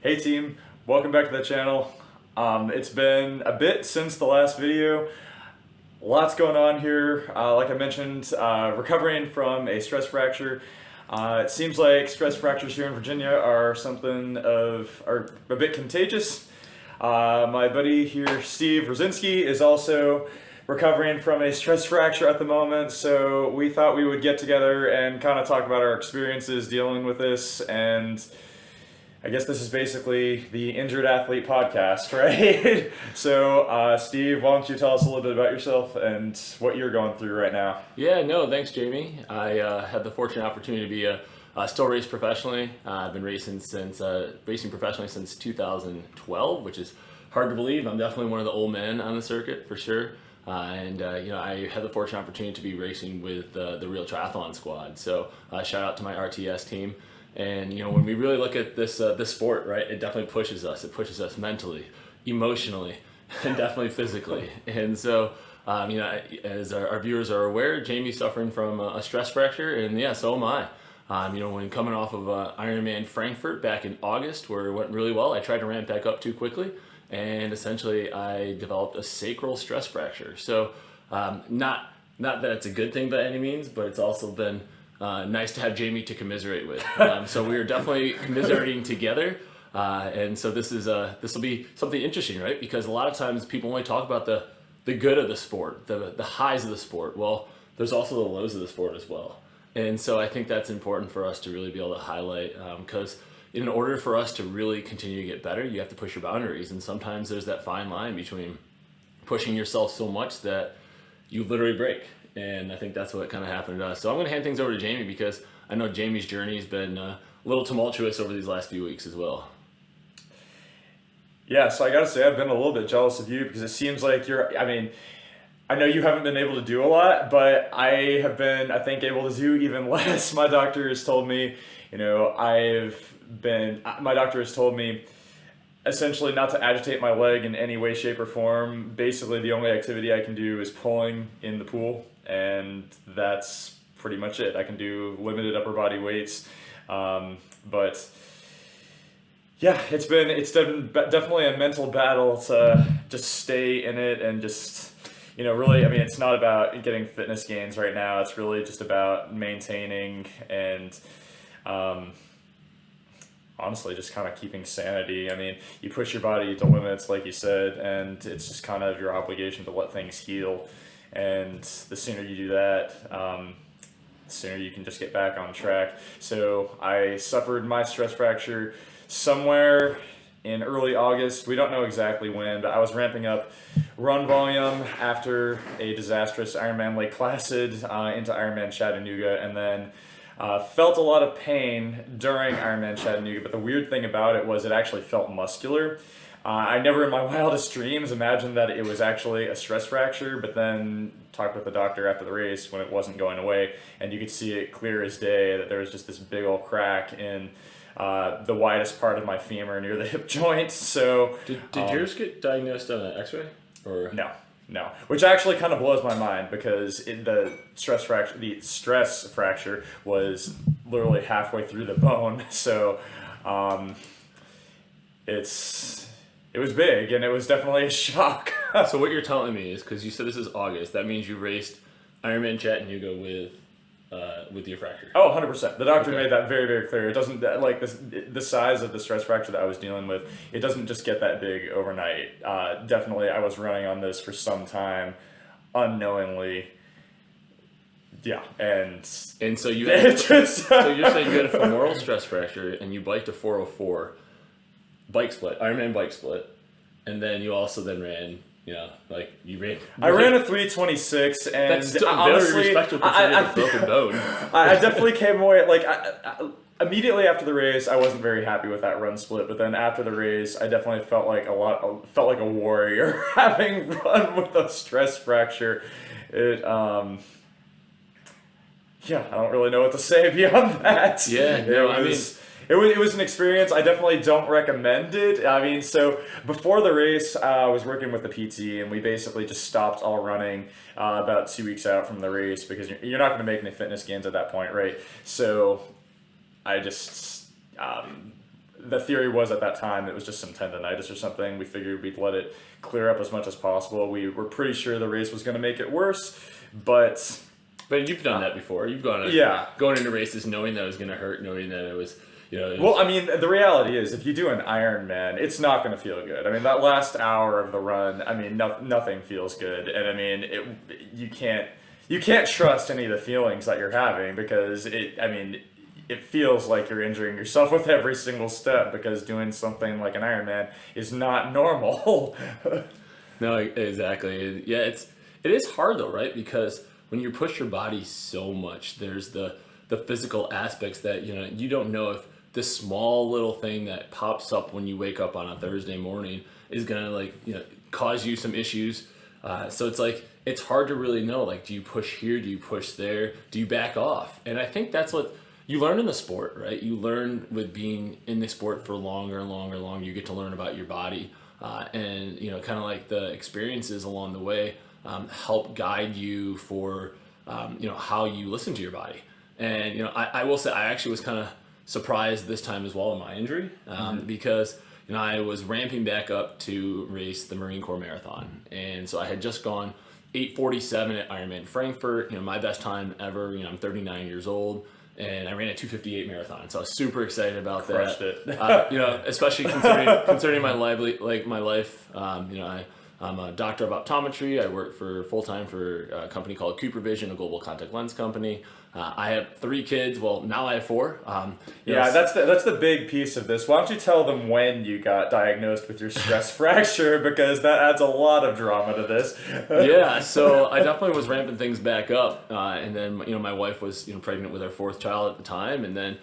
Hey team, welcome back to the channel. It's been a bit since the last video. Lots going on here. Like I mentioned, recovering from a stress fracture. It seems like stress fractures here in Virginia are a bit contagious. My buddy here, Steve Rosinski, is also recovering from a stress fracture at the moment, so we thought we would get together and kind of talk about our experiences dealing with this. And I guess this is basically the Injured Athlete podcast, right? So, Steve, why don't you tell us a little bit about yourself and what you're going through right now? Yeah, no, thanks, Jamie. I had the fortunate opportunity to be still race professionally. I've been racing professionally since 2012, which is hard to believe. I'm definitely one of the old men on the circuit for sure. I had the fortunate opportunity to be racing with the real triathlon squad. So shout out to my RTS team. And when we really look at this sport, right, it definitely pushes us. It pushes us mentally, emotionally, and definitely physically. And so, as our viewers are aware, Jamie's suffering from a stress fracture, and yeah, so am I. When coming off of Ironman Frankfurt back in August, where it went really well, I tried to ramp back up too quickly, and essentially I developed a sacral stress fracture. So, not that it's a good thing by any means, but it's also been nice to have Jamie to commiserate with. So we are definitely commiserating together. And so this will be something interesting, right? Because a lot of times people only talk about the good of the sport, the highs of the sport. Well, there's also the lows of the sport as well. And so I think that's important for us to really be able to highlight, because in order for us to really continue to get better, you have to push your boundaries. And sometimes there's that fine line between pushing yourself so much that you literally break. And I think that's what kind of happened to us. So I'm going to hand things over to Jamie because I know Jamie's journey has been a little tumultuous over these last few weeks as well. Yeah, so I gotta say, I've been a little bit jealous of you because it seems like I know you haven't been able to do a lot, but I have been, I think, able to do even less. My doctor has told me, my doctor has told me essentially not to agitate my leg in any way, shape, or form. Basically, the only activity I can do is pulling in the pool, and that's pretty much it. I can do limited upper body weights, but yeah, it's definitely a mental battle to just stay in it and just, really, it's not about getting fitness gains right now. It's really just about maintaining and, honestly, just kind of keeping sanity. You push your body to limits, like you said, and it's just kind of your obligation to let things heal. And the sooner you do that, the sooner you can just get back on track. So I suffered my stress fracture somewhere in early August. We don't know exactly when, but I was ramping up run volume after a disastrous Ironman Lake Placid into Ironman Chattanooga, and then felt a lot of pain during Ironman Chattanooga. But the weird thing about it was it actually felt muscular. I never in my wildest dreams imagined that it was actually a stress fracture, but then talked with the doctor after the race when it wasn't going away, and you could see it clear as day that there was just this big old crack in the widest part of my femur near the hip joint. So Did yours get diagnosed on an x-ray? Or No, which actually kind of blows my mind because the stress fracture was literally halfway through the bone. So it was big, and it was definitely a shock. So what you're telling me is, because you said this is August, that means you raced Ironman Chattanooga with your fracture. Oh, 100%. The doctor made that very, very clear. It doesn't, the size of the stress fracture that I was dealing with, it doesn't just get that big overnight. Definitely, I was running on this for some time, unknowingly. Yeah, and so you had, so you're saying you had a femoral stress fracture, and you biked a 404 bike split, Ironman bike split, and then you also then ran. I ran a 326, and that's still honestly, very respectable considering a broken bone. I definitely came away immediately after the race. I wasn't very happy with that run split, but then after the race, I definitely felt like a warrior having run with a stress fracture. Yeah, I don't really know what to say beyond that. Yeah, It was an experience. I definitely don't recommend it. So before the race, I was working with the PT, and we basically just stopped all running about 2 weeks out from the race because you're not going to make any fitness gains at that point, right? So I just the theory was at that time it was just some tendonitis or something. We figured we'd let it clear up as much as possible. We were pretty sure the race was going to make it worse, but you've done that before. You've gone going into races knowing that it was going to hurt, knowing that it was. Well, I mean, the reality is, if you do an Ironman, it's not going to feel good. I mean, that last hour of the run, I mean, nothing feels good, and I mean, you can't trust any of the feelings that you're having because it feels like you're injuring yourself with every single step because doing something like an Ironman is not normal. No, exactly. Yeah, it is hard though, right? Because when you push your body so much, there's the physical aspects that you don't know if this small little thing that pops up when you wake up on a Thursday morning is gonna cause you some issues. So it's hard to really know, do you push here, do you push there, do you back off? And I think that's what you learn in the sport, right? You learn with being in the sport for longer and longer and longer. You get to learn about your body, and kind of like the experiences along the way help guide you for how you listen to your body. And I will say I actually was kind of surprised this time as well in my injury because I was ramping back up to race the Marine Corps Marathon, and so I had just gone 8:47 at Ironman Frankfurt. My best time ever. I'm 39 years old. And I ran a 2:58 marathon, so I was super excited about that. Crushed it. Especially concerning my life. I'm a doctor of optometry. I work full time for a company called Cooper Vision, a global contact lens company. I have 3 kids. Well, now I have 4. That's the big piece of this. Why don't you tell them when you got diagnosed with your stress fracture, because that adds a lot of drama to this. Yeah, so I definitely was ramping things back up, and then my wife was pregnant with our 4th child at the time, and then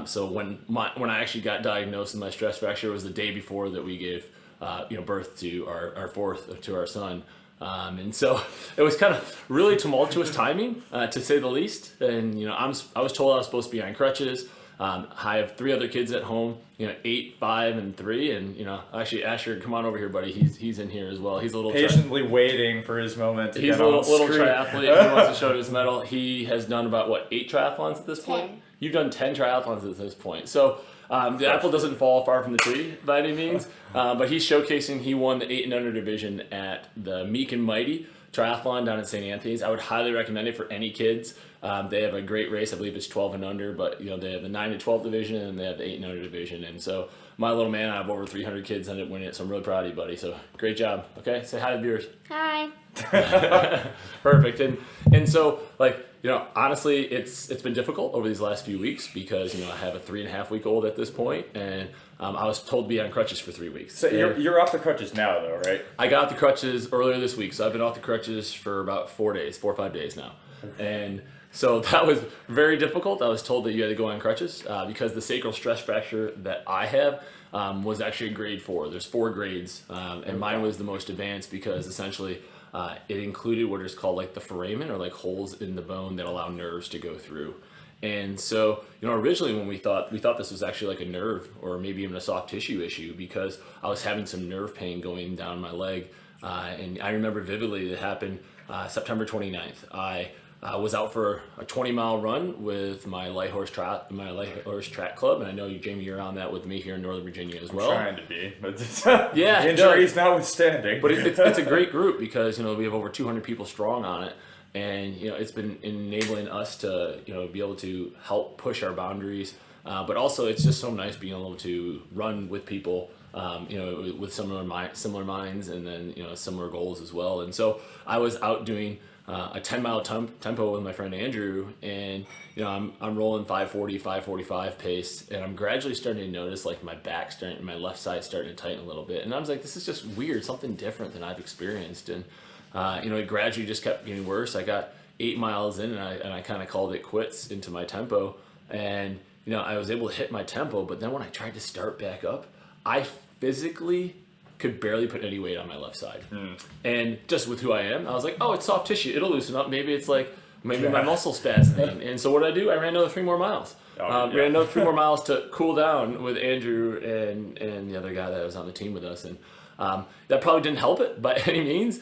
so when I actually got diagnosed with my stress fracture, it was the day before that we gave birth to our 4th to our son. And so it was kind of really tumultuous timing, to say the least. And I was told I was supposed to be on crutches. I have 3 other kids at home, 8, 5, and 3. And actually, Asher, come on over here, buddy. He's in here as well. He's a little patiently waiting for his moment to He's get a on little screen. triathlete. He wants to show his medal. He has done about 8 triathlons at this point. 10. You've done 10 triathlons at this point. So the apple doesn't fall far from the tree by any means. But he's showcasing. He won the 8 and under division at the Meek and Mighty Triathlon down in St. Anthony's. I would highly recommend it for any kids. They have a great race. I believe it's 12 and under, but they have the 9 to 12 division and they have the 8 and under division. And so my little man, I have over 300 kids ended up winning it. So I'm really proud of you, buddy. So great job. Okay, say hi to the viewers. Hi. Perfect. And so honestly, it's been difficult over these last few weeks because I have a 3.5-week-old at this point, and I was told to be on crutches for 3 weeks. So you're off the crutches now, though, right? I got off the crutches earlier this week, so I've been off the crutches for about 4 or 5 days now, and so that was very difficult. I was told that you had to go on crutches because the sacral stress fracture that I have was actually a grade 4. There's 4 grades, and mine was the most advanced because essentially it included what is called the foramen, or holes in the bone that allow nerves to go through. And so, originally when we thought this was actually a nerve or maybe even a soft tissue issue because I was having some nerve pain going down my leg. And I remember vividly it happened September 29th. I was out for a 20-mile run with my light horse track club, and I know you, Jamie, you're on that with me here in Northern Virginia as well. I'm trying to be, but yeah, injuries notwithstanding. But it's a great group because we have over 200 people strong on it, and it's been enabling us to be able to help push our boundaries. But also, it's just so nice being able to run with people, with similar minds, and then similar goals as well. And so I was out doing a 10-mile tempo with my friend Andrew, and I'm rolling 5:40, 5:45 pace, and I'm gradually starting to notice my left side starting to tighten a little bit, and I was like, this is just weird, something different than I've experienced, and it gradually just kept getting worse. I got 8 miles in, and I kind of called it quits into my tempo, and I was able to hit my tempo, but then when I tried to start back up, I physically could barely put any weight on my left side. And just with who I am, I was like, oh, it's soft tissue. It'll loosen up. Maybe it's maybe my muscle spasming. And so what did I do? I ran another 3 more miles. Ran another 3 more miles to cool down with Andrew and the other guy that was on the team with us. And that probably didn't help it by any means.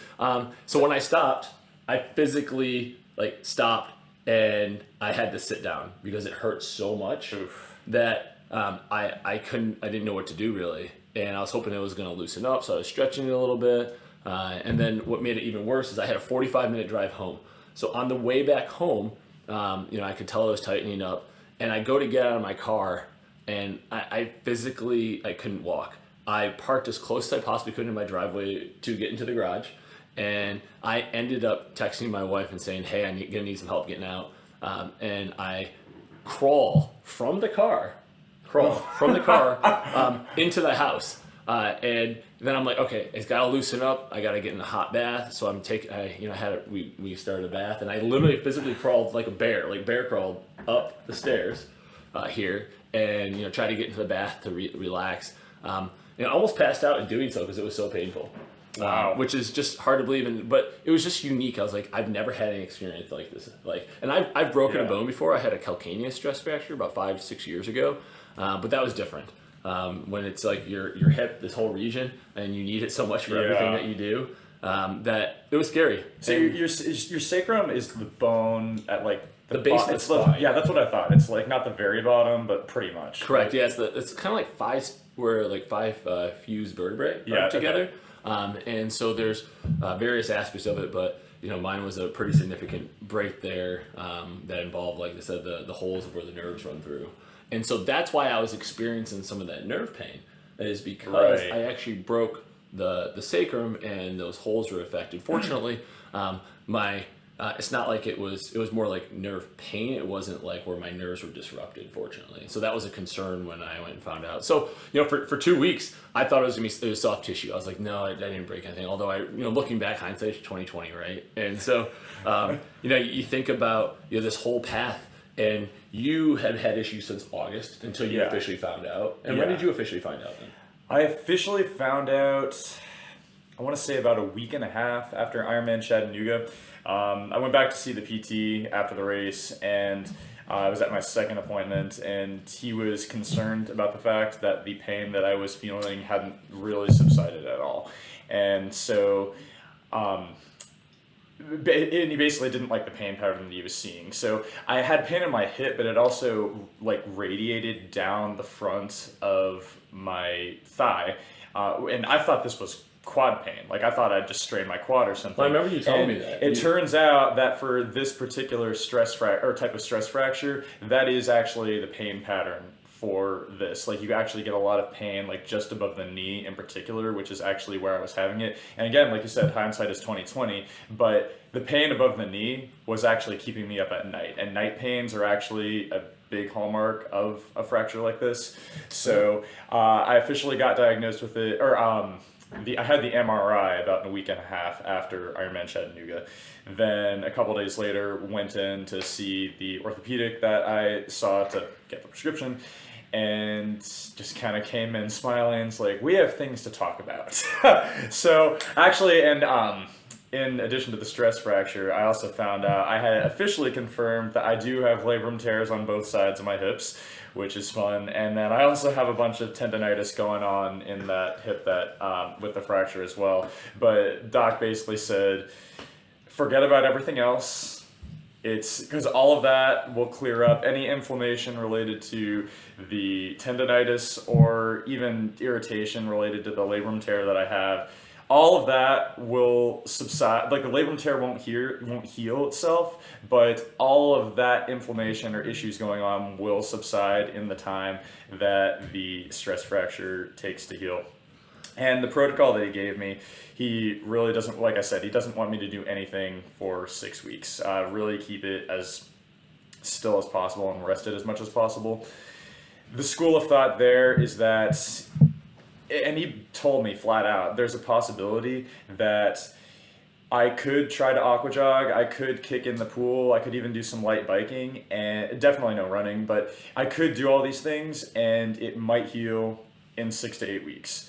So when I stopped, I physically stopped and I had to sit down because it hurt so much that I didn't know what to do really, and I was hoping it was going to loosen up, so I was stretching it a little bit. And then what made it even worse is I had a 45-minute drive home. So on the way back home, I could tell it was tightening up, and I go to get out of my car, and I physically I couldn't walk. I parked as close as I possibly could in my driveway to get into the garage, and I ended up texting my wife and saying, "Hey, gonna need some help getting out." And I crawl from the car, into the house. And then I'm like, okay, it's got to loosen up. I got to get in a hot bath. So we started a bath, and I literally physically crawled like a bear, crawled up the stairs here, and tried to get into the bath to relax. I almost passed out in doing so because it was so painful. Wow. Which is just hard to believe, but it was just unique. I was like, I've never had any experience like this. And I've broken a bone before. I had a calcaneus stress fracture about 5-6 years ago, but that was different. When it's like your hip, this whole region, and you need it so much for everything that you do, that it was scary. So your sacrum is the bone at like the base of the spine. Yeah, that's what I thought. It's like not the very bottom, but pretty much. Correct. Yeah, it's kind of like five fused vertebrae together. Okay. And so there's various aspects of it, but mine was a pretty significant break there that involved, like I said, the holes of where the nerves run through. And so that's why I was experiencing some of that nerve pain, is because I actually broke the sacrum and those holes were affected. Fortunately, it's not like it was more like nerve pain. It wasn't like where my nerves were disrupted, fortunately. So that was a concern when I went and found out. So, for 2 weeks, I thought it was soft tissue. I was like, no, I didn't break anything. Although looking back, hindsight's 20/20, right? And so, you think about, this whole path, and you had issues since August until you officially found out. And when did you officially find out then? I officially found out, I want to say about a week and a half after Ironman Chattanooga. I went back to see the PT after the race, and I was at my second appointment, and he was concerned about the fact that the pain that I was feeling hadn't really subsided at all. And so, and he basically didn't like the pain pattern that he was seeing. So I had pain in my hip, but it also radiated down the front of my thigh. And I thought this was quad pain. I thought I'd just strained my quad or something. Well, I remember you telling me that. It turns out that for this particular type of stress fracture, that is actually the pain pattern for this. You actually get a lot of pain, just above the knee in particular, which is actually where I was having it. And again, like you said, hindsight is 20/20, but the pain above the knee was actually keeping me up at night. And night pains are actually a big hallmark of a fracture like this. So I officially got diagnosed with it, I had the MRI about a week and a half after Ironman Chattanooga. Then a couple days later, went in to see the orthopedic that I saw to get the prescription, and just kind of came in smiling. It's like, we have things to talk about. So actually, and in addition to the stress fracture, I also found out I had officially confirmed that I do have labrum tears on both sides of my hips, which is fun. And then I also have a bunch of tendonitis going on in that hip that with the fracture as well. But doc basically said, forget about everything else. It's because all of that will clear up any inflammation related to the tendonitis or even irritation related to the labrum tear that I have. All of that will subside. The labrum tear won't heal itself, but all of that inflammation or issues going on will subside in the time that the stress fracture takes to heal. And the protocol that he gave me, he really doesn't, like I said, he doesn't want me to do anything for 6 weeks. Really keep it as still as possible and rest it as much as possible. The school of thought there is that, and he told me flat out, there's a possibility that I could try to aqua jog, I could kick in the pool, I could even do some light biking, and definitely no running, but I could do all these things and it might heal in 6 to 8 weeks.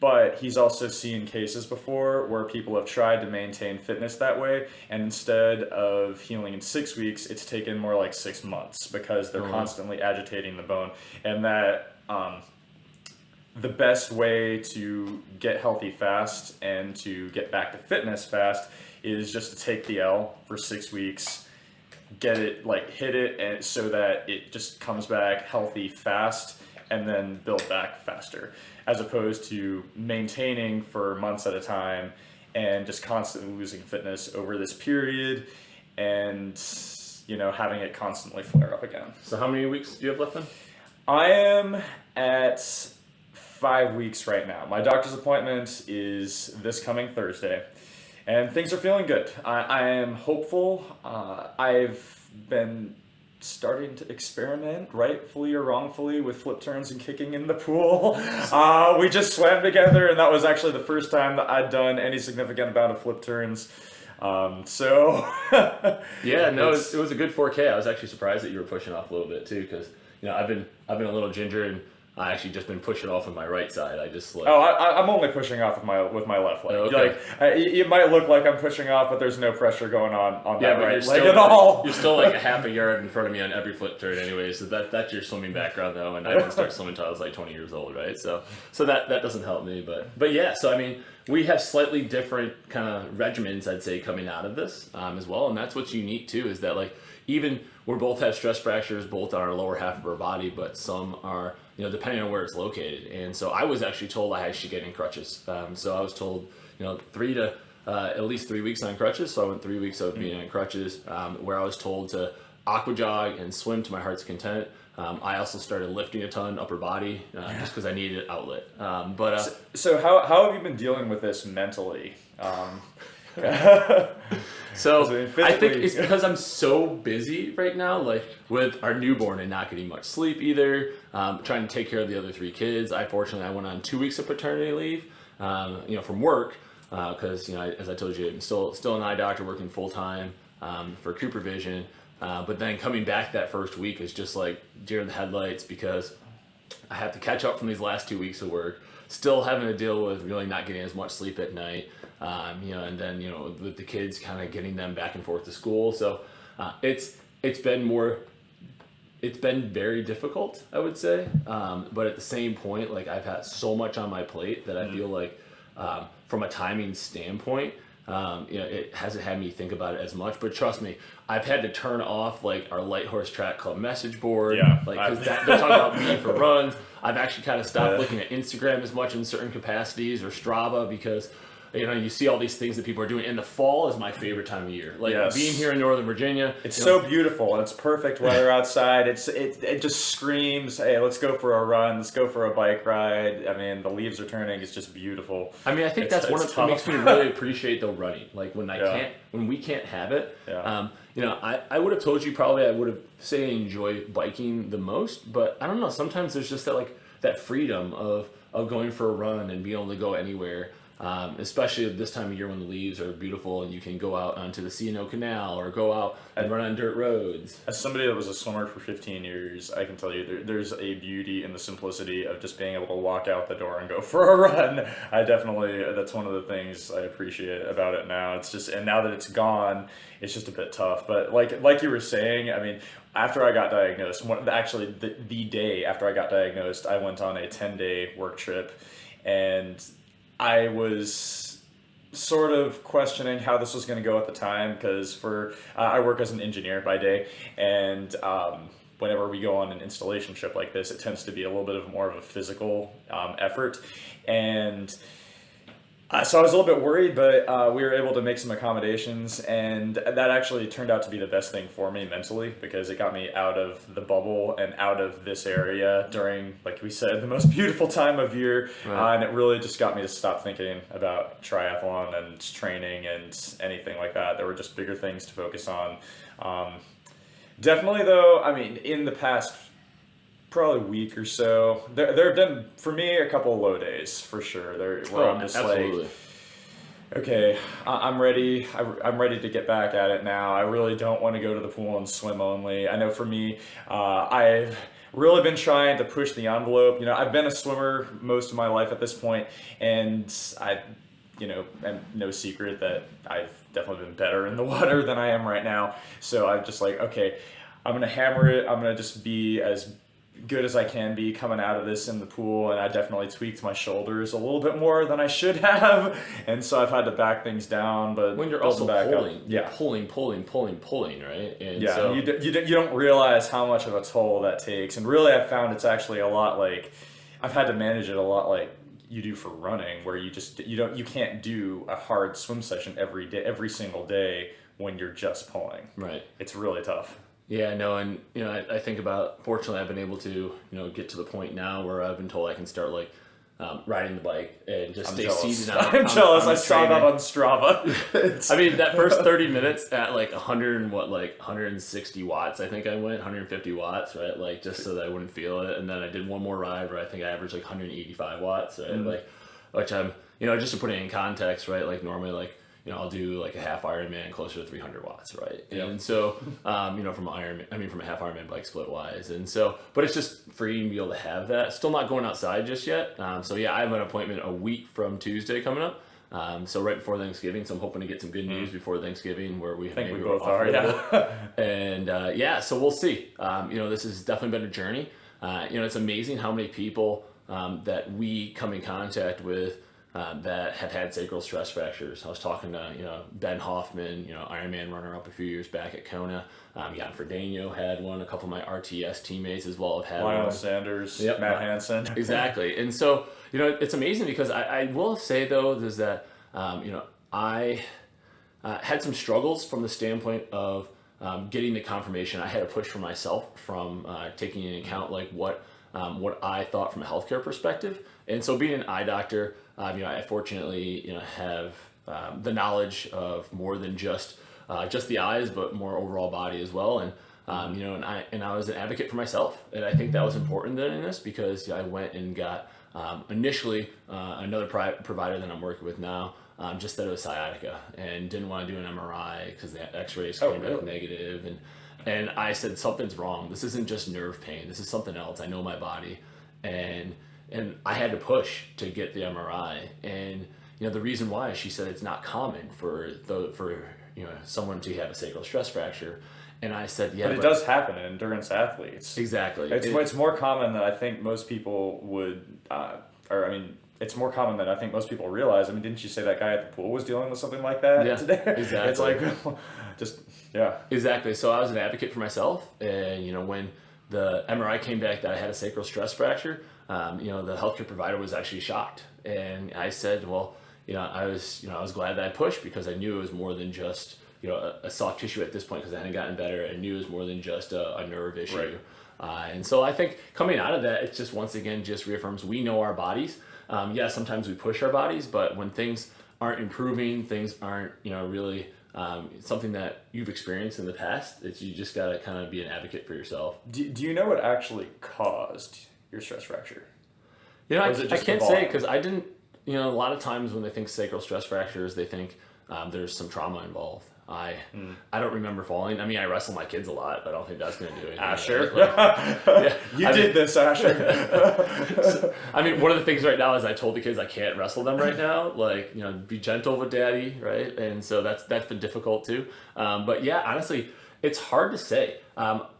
But he's also seen cases before where people have tried to maintain fitness that way, and instead of healing in 6 weeks, it's taken more like 6 months because they're constantly agitating the bone. And that the best way to get healthy fast and to get back to fitness fast is just to take the L for 6 weeks, get it, hit it, and so that it just comes back healthy fast. and then build back faster, as opposed to maintaining for months at a time and just constantly losing fitness over this period and, having it constantly flare up again. So how many weeks do you have left then? I am at 5 weeks right now. My doctor's appointment is this coming Thursday, and things are feeling good. I am hopeful. I've been starting to experiment, rightfully or wrongfully, with flip turns and kicking in the pool. We just swam together, and that was actually the first time that I'd done any significant amount of flip turns. Yeah, no, it was a good 4K. I was actually surprised that you were pushing off a little bit too, because I've been a little ginger, and I actually just been pushing off with my right side. I just I'm only pushing off with my left leg. Okay. It might look like I'm pushing off, but there's no pressure going on that right leg still, at all. You're still like a half a yard in front of me on every flip turn anyway, so that's your swimming background though, and I didn't start swimming until I was like 20 years old, right? So that doesn't help me, but yeah, so I mean, we have slightly different kind of regimens, I'd say, coming out of this as well, and that's what's unique too, is that like even we both have stress fractures both on our lower half of our body, but some are, depending on where it's located. And so I was actually told I should get in crutches. So I was told, at least 3 weeks on crutches. So I went 3 weeks of being on crutches, where I was told to aqua jog and swim to my heart's content. I also started lifting a ton upper body just because I needed an outlet. So how have you been dealing with this mentally? So I think it's because I'm so busy right now, like with our newborn and not getting much sleep either, trying to take care of the other 3 kids. I went on 2 weeks of paternity leave, from work, because as I told you, I'm still an eye doctor working full time for Cooper Vision, but then coming back that first week is just like deer in the headlights, because I have to catch up from these last 2 weeks of work, still having to deal with really not getting as much sleep at night. And then, with the kids kind of getting them back and forth to school. So, it's been very difficult, I would say. But at the same point, like I've had so much on my plate that I feel like, from a timing standpoint, it hasn't had me think about it as much, but trust me, I've had to turn off like our Light Horse Track Club message board, because they're talking about me for runs. I've actually kind of stopped looking at Instagram as much in certain capacities, or Strava, because you see all these things that people are doing. And the fall is my favorite time of year. Like being here in Northern Virginia, it's so beautiful and it's perfect weather outside. It just screams, hey, let's go for a run, let's go for a bike ride. I mean, the leaves are turning. It's just beautiful. I mean, I think that's one of what makes me really appreciate the running. Like when we can't have it. I would have told you probably I would have say I enjoy biking the most, but I don't know. Sometimes there's just that freedom of going for a run and being able to go anywhere. Especially at this time of year when the leaves are beautiful and you can go out onto the C&O Canal or go out and run on dirt roads. As somebody that was a swimmer for 15 years, I can tell you there's a beauty in the simplicity of just being able to walk out the door and go for a run. That's one of the things I appreciate about it now. It's just, and now that it's gone, it's just a bit tough. But like you were saying, I mean, after I got diagnosed, the day after I got diagnosed, I went on a 10-day work trip, and I was sort of questioning how this was going to go at the time, because I work as an engineer by day, and whenever we go on an installation trip like this, it tends to be a little bit more of a physical effort, and so I was a little bit worried, but we were able to make some accommodations, and that actually turned out to be the best thing for me mentally, because it got me out of the bubble and out of this area during, like we said, the most beautiful time of year. Right. And it really just got me to stop thinking about triathlon and training and anything like that. There were just bigger things to focus on. Definitely, though, I mean, in the past probably week or so, there have been, for me, a couple of low days for sure. I'm just absolutely. like, okay, I'm ready. I'm ready to get back at it now. I really don't want to go to the pool and swim only. I know for me, I've really been trying to push the envelope. I've been a swimmer most of my life at this point, and and no secret that I've definitely been better in the water than I am right now. So I'm just like, okay, I'm gonna hammer it. I'm gonna just be as good as I can be coming out of this in the pool, and I definitely tweaked my shoulders a little bit more than I should have, and so I've had to back things down. But When you're building also back pulling, up, you're pulling, right? And yeah, so you don't realize how much of a toll that takes, and really I've found it's actually a lot like I've had to manage it a lot like you do for running, where you can't do a hard swim session every single day when you're just pulling. right. It's really tough. Yeah, no, and I think about. Fortunately, I've been able to get to the point now where I've been told I can start like riding the bike and just stay seated on. I'm jealous. on I the saw that trainer. on Strava. I mean, that first 30 minutes at like 160 watts, I think I went 150 watts, right? Like just so that I wouldn't feel it. And then I did one more ride where I think I averaged like 185 watts, right? Like, which I'm, just to put it in context, right? Like normally, like, I'll do like a half Ironman closer to 300 watts, right? Yep. And so, from a half Ironman bike split wise. And so, but it's just free to be able to have that. Still not going outside just yet. So yeah, I have an appointment a week from Tuesday coming up. So right before Thanksgiving. So I'm hoping to get some good news before Thanksgiving where we think we maybe both off are, a little yeah. bit. And so we'll see. This has definitely been a journey. It's amazing how many people that we come in contact with that have had sacral stress fractures. I was talking to Ben Hoffman, Ironman runner-up a few years back at Kona. Jan Frodeno had one. A couple of my RTS teammates as well have had Lionel one. Sanders, Yep. Matt Hansen. Exactly. And so, it's amazing because I will say though, is that, I had some struggles from the standpoint of getting the confirmation. I had to push for myself from taking into account like what I thought from a healthcare perspective. And so being an eye doctor, I fortunately, have the knowledge of more than just the eyes, but more overall body as well. And and I was an advocate for myself, and I think that was important in this because I went and got initially another provider that I'm working with now. Just that it was sciatica and didn't want to do an MRI because the X-rays came back negative, and I said something's wrong. This isn't just nerve pain. This is something else. I know my body, and I had to push to get the MRI. And the reason why, she said it's not common for someone to have a sacral stress fracture. And I said, yeah, but it does happen in endurance athletes. Exactly. It's more common than I think most people would, it's more common than I think most people realize. I mean, didn't you say that guy at the pool was dealing with something like that today? Exactly. It's like, yeah. Exactly. So I was an advocate for myself, and when the MRI came back that I had a sacral stress fracture, the healthcare provider was actually shocked, and I said, well, I was glad that I pushed because I knew it was more than just a soft tissue at this point because I hadn't gotten better. I knew it was more than just a nerve issue. Right. And so I think coming out of that, it's just once again just reaffirms we know our bodies. Sometimes we push our bodies, but when things aren't improving, things aren't really something that you've experienced in the past, you just got to kind of be an advocate for yourself. Do you know what actually caused your stress fracture? I can't say because I didn't. A lot of times when they think sacral stress fractures, they think there's some trauma involved. I don't remember falling. I mean, I wrestle my kids a lot, but I don't think that's going to do anything. Asher. Yeah, you did this, Asher. One of the things right now is I told the kids I can't wrestle them right now. Like, be gentle with daddy, right? And so that's been difficult too. But yeah, honestly, it's hard to say.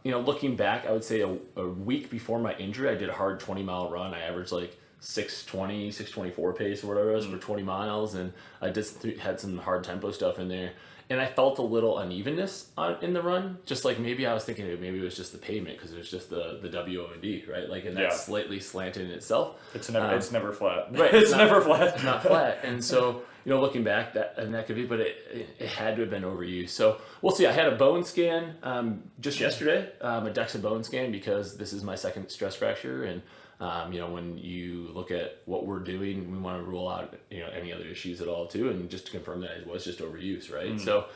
Looking back, I would say a week before my injury, I did a hard 20-mile run. I averaged like 6:24 pace or whatever it was for 20 miles, and I just had some hard tempo stuff in there. And I felt a little unevenness in the run, just like maybe I was thinking maybe it was just the pavement because it was just the WO&D, right? Like, and that's slightly slanted in itself. It's never flat. Right. It's never flat. It's not flat. And so, looking back, that could be, but it had to have been overused. So we'll see. I had a bone scan just yesterday, a DEXA bone scan because this is my second stress fracture. And when you look at what we're doing, we want to rule out, any other issues at all too. And just to confirm that it was just overuse, right? So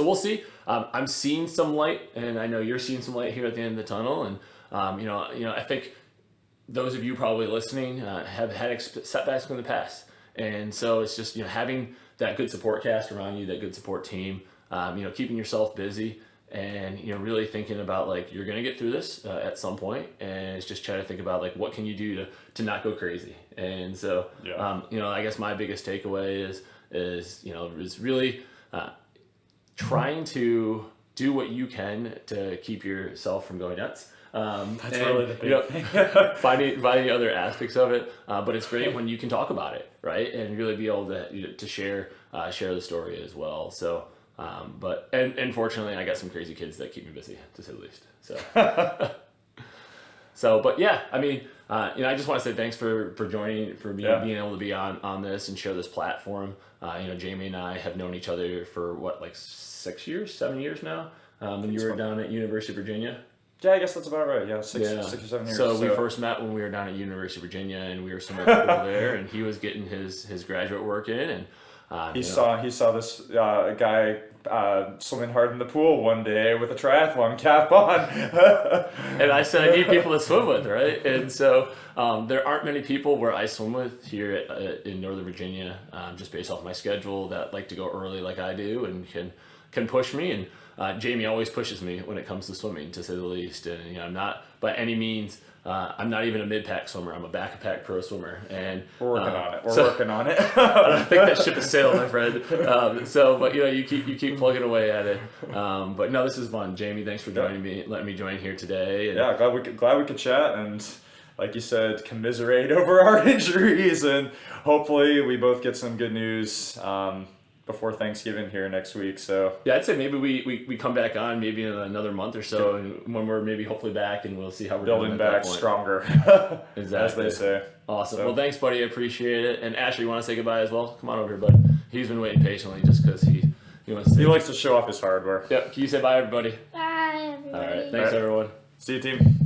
we'll see. I'm seeing some light, and I know you're seeing some light here at the end of the tunnel. And, I think those of you probably listening have had setbacks in the past. And so it's just, having that good support cast around you, that good support team, keeping yourself busy. And really thinking about like you're gonna get through this at some point, and it's just trying to think about like what can you do to not go crazy. And so I guess my biggest takeaway is really trying to do what you can to keep yourself from going nuts. That's really the big thing. finding other aspects of it, but it's great when you can talk about it, right, and really be able to share the story as well. So, but fortunately, I got some crazy kids that keep me busy, to say the least. So, but yeah, I mean, I just want to say thanks for joining, for being able to be on this and share this platform. Jamie and I have known each other for like 7 years now. When you were down at University of Virginia. Yeah, I guess that's about right. Yeah, six or 7 years. So we first met when we were down at University of Virginia, and we were summer school there, and he was getting his graduate work in, and he saw this guy swimming hard in the pool one day with a triathlon cap on, and I said I need people to swim with, right? And so there aren't many people where I swim with here in Northern Virginia, just based off my schedule, that like to go early like I do and can push me. And Jamie always pushes me when it comes to swimming, to say the least. And I'm not by any means. I'm not even a mid-pack swimmer. I'm a back-pack pro swimmer, and we're working on it. We're working on it. I think that ship has sailed, my friend. But you keep plugging away at it. But no, this is fun, Jamie. Thanks for joining me, letting me join here today. And yeah, glad we could chat, and like you said, commiserate over our injuries, and hopefully we both get some good news before Thanksgiving here next week. So yeah, I'd say maybe we come back on maybe in another month or so, and when we're maybe hopefully back, and we'll see how we're building doing back stronger. Exactly. As they say. Awesome. So, well, thanks, buddy. I appreciate it. And Ashley, you want to say goodbye as well? Come on over here, bud. He's been waiting patiently just because he wants to. He likes to show off his hardware. Yep. Can you say bye, everybody? Bye, everybody. All right. Thanks, everyone. See you, team.